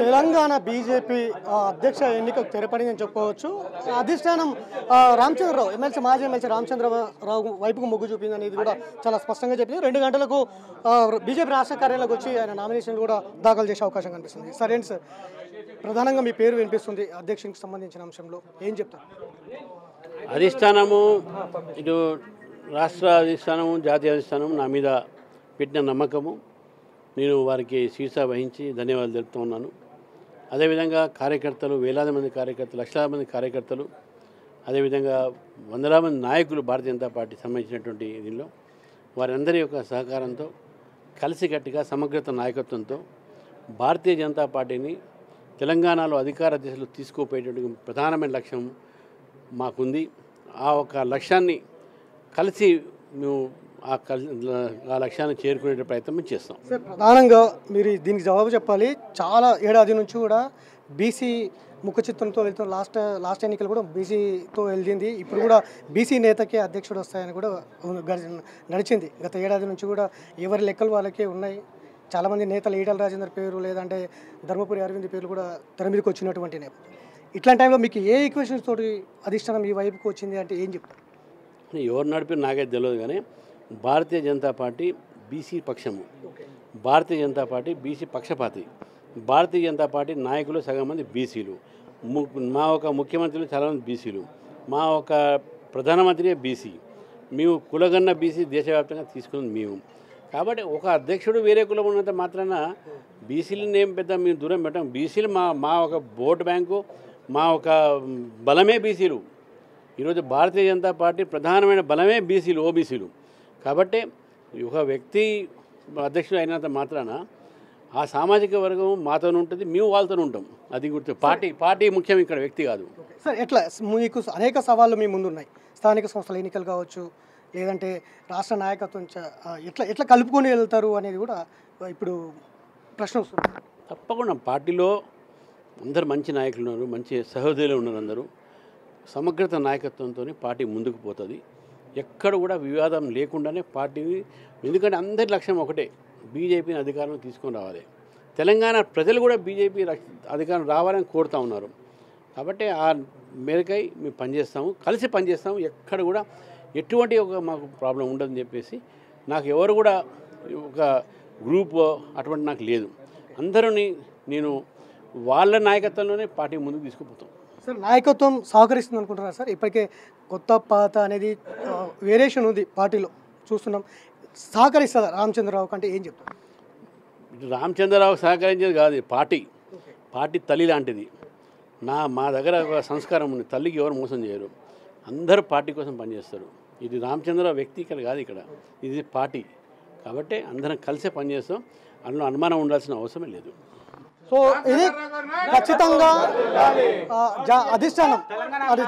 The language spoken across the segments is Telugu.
తెలంగాణ బీజేపీ అధ్యక్ష ఎన్నికకు తెరపడిందని చెప్పుకోవచ్చు. అధిష్టానం రామచంద్రరావు మాజీ ఎమ్మెల్సీ రామచంద్రరావు వైపుకు మొగ్గు చూపింది అనేది కూడా చాలా స్పష్టంగా చెప్పింది. 2 గంటలకు బీజేపీ రాష్ట్ర కార్యాలయంలోకి వచ్చి ఆయన నామినేషన్ కూడా దాఖలు చేసే అవకాశం కనిపిస్తుంది. సరేంటి సార్, ప్రధానంగా మీ పేరు వినిపిస్తుంది అధ్యక్షునికి సంబంధించిన అంశంలో ఏం చెప్తారు? అధిష్టానము ఇటు రాష్ట్ర అధిష్టానము జాతీయ అధిష్టానం నా మీద పెట్టిన నమ్మకము, నేను వారికి శీర్ష వహించి ధన్యవాదాలు తెలుపుతూ ఉన్నాను. అదేవిధంగా కార్యకర్తలు, వేలాది మంది కార్యకర్తలు, లక్షలాది మంది కార్యకర్తలు, అదేవిధంగా వందల మంది నాయకులు భారతీయ జనతా పార్టీ సంబంధించినటువంటి దీనిలో వారందరి యొక్క సహకారంతో కలిసికట్టుగా సమగ్రత నాయకత్వంతో భారతీయ జనతా పార్టీని తెలంగాణలో అధికార దిశలో తీసుకుపోయేటువంటి ప్రధానమైన లక్ష్యం మాకుంది. ఆ ఒక లక్ష్యాన్ని కలిసి మేము ఆ లక్ష్యాన్ని చేరుకునే ప్రయత్నం చేస్తాం. సార్, ప్రధానంగా మీరు దీనికి జవాబు చెప్పాలి. చాలా ఏడాది నుంచి కూడా బీసీ ముఖ చిత్రంతో వెళ్తున్న లాస్ట్ ఎన్నికలు కూడా బీసీతో వెళ్ళింది. ఇప్పుడు కూడా బీసీ నేతకే అధ్యక్షుడు వస్తాయని కూడా నడిచింది. గత ఏడాది నుంచి కూడా ఎవరి లెక్కలు వాళ్ళకే ఉన్నాయి. చాలామంది నేతలు ఈటల రాజేందర్ పేరు, లేదంటే ధర్మపురి అరవింద్ పేరు కూడా తెర మీదకి వచ్చినటువంటి నేపథ్యం. ఇట్లాంటి టైంలో మీకు ఏ ఈక్వేషన్స్ తోటి అధిష్టానం ఈ వైపుకి వచ్చింది అంటే ఏం చెప్తారు? ఎవరు నడిపి నాకైతే తెలియదు, కానీ భారతీయ జనతా పార్టీ బీసీ పక్షము, భారతీయ జనతా పార్టీ బీసీ పక్షపాతి, భారతీయ జనతా పార్టీ నాయకులు సగం మంది బీసీలు, మా ఒక ముఖ్యమంత్రులు చాలామంది బీసీలు, మా ఒక ప్రధానమంత్రి బీసీ, మేము కులగన్న బీసీ దేశవ్యాప్తంగా తీసుకున్నది మేము. కాబట్టి ఒక అధ్యక్షుడు వేరే కులం ఉన్నంత మాత్రాన బీసీలను ఏం పెద్ద మేము దూరం పెట్టాం. బీసీలు మా ఒక ఓటు బ్యాంకు, మా ఒక బలమే బీసీలు. ఈరోజు భారతీయ జనతా పార్టీ ప్రధానమైన బలమే బీసీలు, ఓబీసీలు. కాబట్టి ఒక వ్యక్తి అధ్యక్షుడు అయినంత మాత్రాన ఆ సామాజిక వర్గం మాతోనే ఉంటుంది, మేము వాళ్ళతో ఉంటాం. అది గుర్తు. పార్టీ ముఖ్యం, ఇక్కడ వ్యక్తి కాదు. సార్, ఎట్లా మీకు అనేక సవాళ్ళు మీ ముందు ఉన్నాయి. స్థానిక సంస్థల ఎన్నికలు కావచ్చు, లేదంటే రాష్ట్ర నాయకత్వం ఎట్లా కలుపుకొని వెళ్తారు అనేది కూడా ఇప్పుడు ప్రశ్న వస్తుంది. తప్పకుండా పార్టీలో అందరు మంచి నాయకులు ఉన్నారు, మంచి సహోదరులు ఉన్నారు. అందరూ సమగ్రత నాయకత్వంతో పార్టీ ముందుకు పోతుంది. ఎక్కడ కూడా వివాదం లేకుండానే పార్టీని, ఎందుకంటే అందరి లక్ష్యం ఒకటే, బీజేపీని అధికారం తీసుకొని రావాలి. తెలంగాణ ప్రజలు కూడా బీజేపీ అధికారం రావాలని కోరుతూ ఉన్నారు. కాబట్టి ఆ మేరకై మేము పనిచేస్తాము, కలిసి పనిచేస్తాము. ఎక్కడ కూడా ఎటువంటి ఒక మాకు ప్రాబ్లం ఉండదని చెప్పేసి, నాకు ఎవరు కూడా ఒక గ్రూప్ అటువంటి నాకు లేదు. అందరూని నేను వాళ్ళ నాయకత్వంలోనే పార్టీ ముందుకు తీసుకుపోతాం. సార్, నాయకత్వం సహకరిస్తుంది అనుకుంటున్నారు సార్? ఇప్పటికే కొత్త పాత అనేది వేరియేషన్ ఉంది పార్టీలో చూస్తున్నాం. సహకరిస్తుందా రామచంద్రరావు కంటే ఏం చెప్తారు? రామచంద్రరావు సహకరించేది కాదు, పార్టీ తల్లి లాంటిది. మా దగ్గర ఒక సంస్కారం ఉంది, తల్లికి ఎవరు మోసం చేయరు, అందరూ పార్టీ కోసం పనిచేస్తారు. ఇది రామచంద్రరావు వ్యక్తి ఇక్కడ కాదు, ఇక్కడ ఇది పార్టీ. కాబట్టి అందరం కలిసే పనిచేస్తాం, అందులో అనుమానం ఉండాల్సిన అవసరమే లేదు. సో ఇది ఖచ్చితంగా అధిష్టానం, అది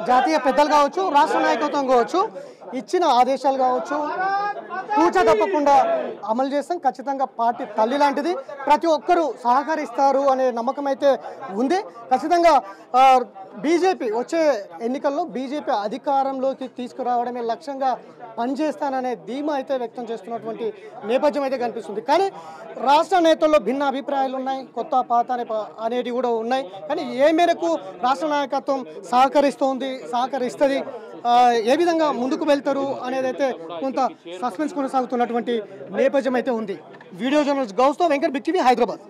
జాతీయ పెద్దలు కావచ్చు, రాష్ట్ర నాయకత్వం కావచ్చు, ఇచ్చిన ఆదేశాలు కావచ్చు తూచా తప్పకుండా అమలు చేస్తాం. ఖచ్చితంగా పార్టీ తల్లి లాంటిది, ప్రతి ఒక్కరూ సహకరిస్తారు అనే నమ్మకం అయితే ఉంది. ఖచ్చితంగా బీజేపీ వచ్చే ఎన్నికల్లో బీజేపీ అధికారంలోకి తీసుకురావడమే లక్ష్యంగా పనిచేస్తాననే ధీమా అయితే వ్యక్తం చేస్తున్నటువంటి నేపథ్యం అయితే కనిపిస్తుంది. కానీ రాష్ట్ర నేతల్లో భిన్న అభిప్రాయాలు ఉన్నాయి, కొత్త పాత అనేటివి కూడా ఉన్నాయి. కానీ ఏ మేరకు రాష్ట్ర నాయకత్వం సహకరిస్తుంది, ఏ విధంగా ముందుకు వెళ్తారు అనేది అయితే కొంత సస్పెన్స్ కొనసాగుతున్నటువంటి నేపథ్యం అయితే ఉంది. వీడియో జర్నలిస్ట్ గౌస్తో వెంకట్, బిగ్ టీవీ, హైదరాబాద్.